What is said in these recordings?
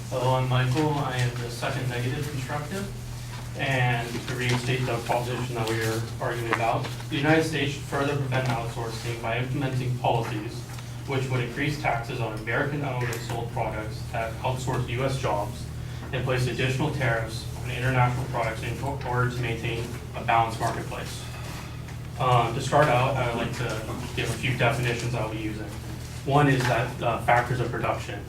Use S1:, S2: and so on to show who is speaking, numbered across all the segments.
S1: Hello, I'm Michael. I am the second negative constructive. And to reinstate the proposition that we are arguing about, the United States should further prevent outsourcing by implementing policies which would increase taxes on American-owned and sold products that outsource U.S. jobs and place additional tariffs on international products in order to maintain a balanced marketplace. To start out, I would like to give a few definitions I'll be using. One is that factors of production.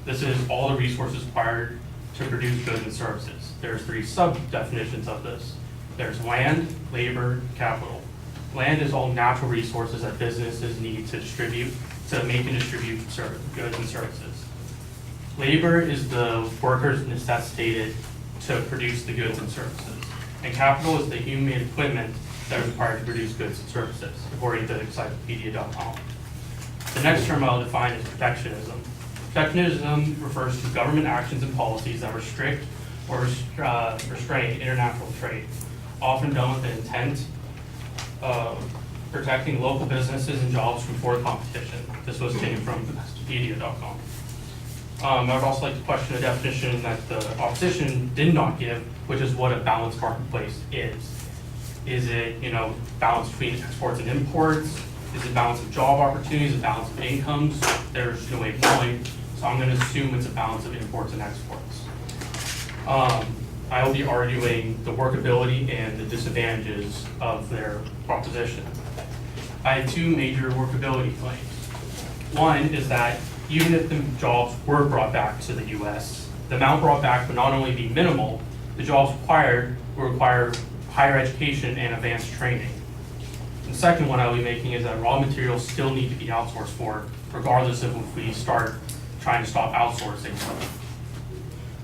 S1: This is all the resources required to produce goods and services. There's three sub-definitions of this. There's land, labor, capital. Land is all natural resources that businesses need to make and distribute goods and services. Labor is the workers necessitated to produce the goods and services. And capital is the human equipment that is required to produce goods and services, according to encyclopedia.com. The next term I'll define is protectionism. Protectionism refers to government actions and policies that restrict or restrain international trade, often done with the intent of protecting local businesses and jobs from foreign competition. This was taken from encyclopedia.com. I would also like to question a definition that the opposition did not give, which is what a balanced marketplace is. Is it, balance between exports and imports? Is it balance of job opportunities, a balance of incomes? There's no way of knowing, so I'm going to assume it's a balance of imports and exports. I will be arguing the workability and the disadvantages of their proposition. I have two major workability claims. One is that even if the jobs were brought back to the U.S., the amount brought back would not only be minimal, the jobs required would require higher education and advanced training. The second one I'll be making is that raw materials still need to be outsourced for, regardless of if we start trying to stop outsourcing.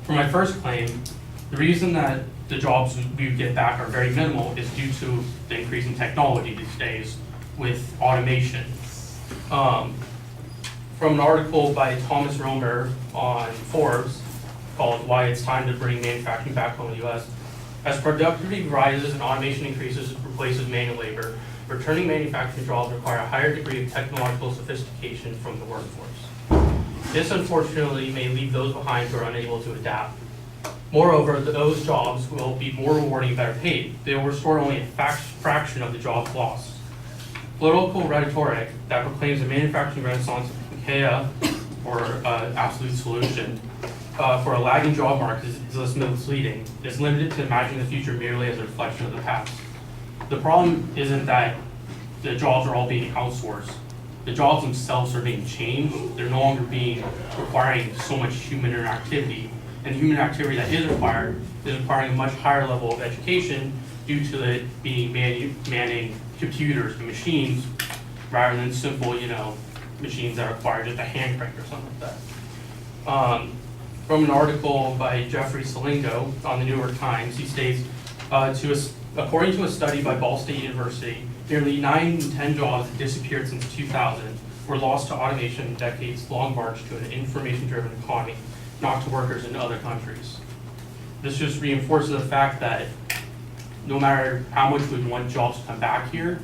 S1: For my first claim, the reason that the jobs we get back are very minimal is due to the increase in technology these days with automation. From an article by Thomas Romer on Forbes called "Why It's Time to Bring Manufacturing Back Home in the U.S." As productivity rises and automation increases replaces manual labor, returning manufacturing jobs require a higher degree of technological sophistication from the workforce. This unfortunately may leave those behind who are unable to adapt. Moreover, those jobs will be more rewarding and better paid. They will restore only a fraction of the jobs lost. Political rhetoric that proclaims a manufacturing renaissance or absolute solution for a lagging job market is less misleading. It's limited to imagining the future merely as a reflection of the past. The problem isn't that the jobs are all being outsourced. The jobs themselves are being changed. They're no longer requiring so much human interactivity. And the human activity that is requiring a much higher level of education due to it being manning computers and machines rather than simple, machines that require just a hand crank or something like that. From an article by Jeffrey Salingo on the New York Times, he states, according to a study by Ball State University, nearly 9 in 10 jobs that disappeared since 2000 were lost to automation in decades-long march to an information-driven economy, not to workers in other countries. This just reinforces the fact that no matter how much we want jobs to come back here,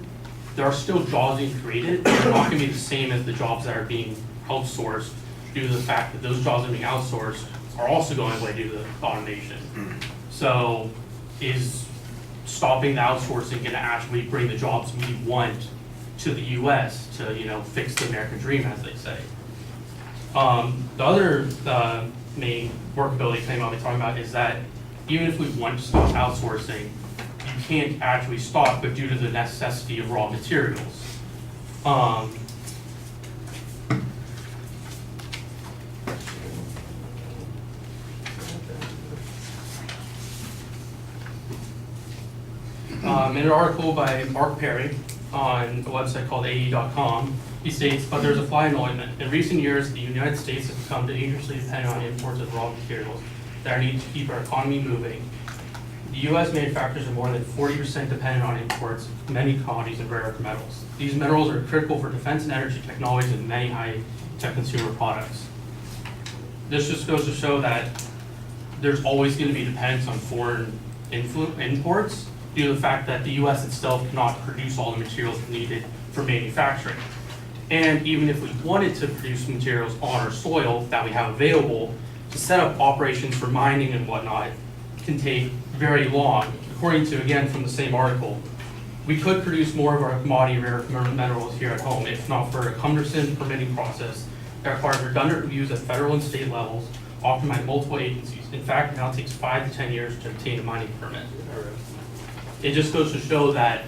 S1: there are still jobs being created. They're not going to be the same as the jobs that are being outsourced due to the fact that those jobs that are being outsourced are also going away due to the automation. So is stopping the outsourcing going to actually bring the jobs we want to the U.S. to, fix the American dream, as they say? The other main workability claim I'll be talking about is that even if we want to stop outsourcing, you can't actually stop, but due to the necessity of raw materials. In an article by Mark Perry on a website called AE.com, he states, but there's a fly in the ointment. In recent years, the United States has become dangerously dependent on imports of raw materials that are needed to keep our economy moving. The U.S. manufacturers are more than 40% dependent on imports of many commodities and rare earth metals. These minerals are critical for defense and energy technologies and many high-tech consumer products. This just goes to show that there's always going to be dependence on foreign imports due to the fact that the U.S. itself cannot produce all the materials needed for manufacturing. And even if we wanted to produce materials on our soil that we have available, to set up operations for mining and whatnot can take very long. According to, again, from the same article, we could produce more of our commodity rare minerals here at home if not for a cumbersome permitting process that requires redundant reviews at federal and state levels, often by multiple agencies. In fact, it now takes 5 to 10 years to obtain a mining permit. It just goes to show that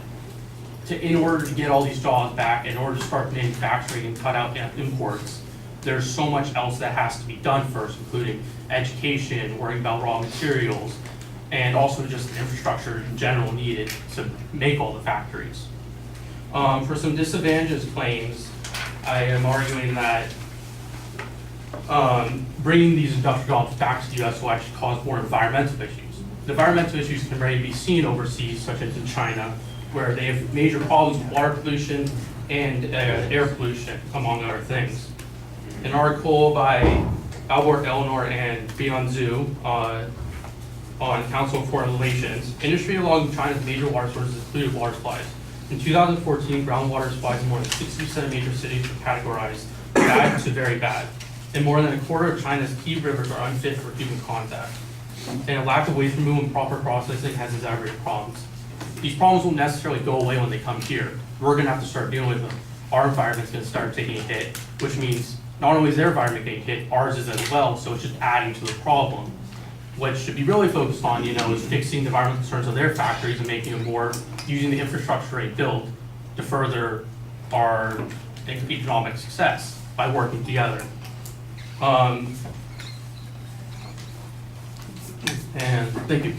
S1: in order to get all these jobs back, in order to start manufacturing and cut out imports, there's so much else that has to be done first, including education, worrying about raw materials, and also just the infrastructure in general needed to make all the factories. For some disadvantages claims, I am arguing that bringing these industrial jobs back to the U.S. will actually cause more environmental issues. The environmental issues can already be seen overseas, such as in China, where they have major problems with water pollution and air pollution, among other things. An article by Albert Eleanor and Bian Zhu on Council of Foreign Relations, industry along China's major water sources included water supplies. In 2014, groundwater supplies in more than 60% of major cities were categorized bad to very bad. And more than a quarter of China's key rivers are unfit for human contact. And a lack of waste removal and proper processing has exaggerated problems. These problems won't necessarily go away when they come here. We're gonna have to start dealing with them. Our environment's gonna start taking a hit, which means not only is their environment getting hit, ours is as well, so it's just adding to the problem. What should be really focused on, is fixing the environmental concerns of their factories and making them more, using the infrastructure they built to further our economic success by working together. And thank you.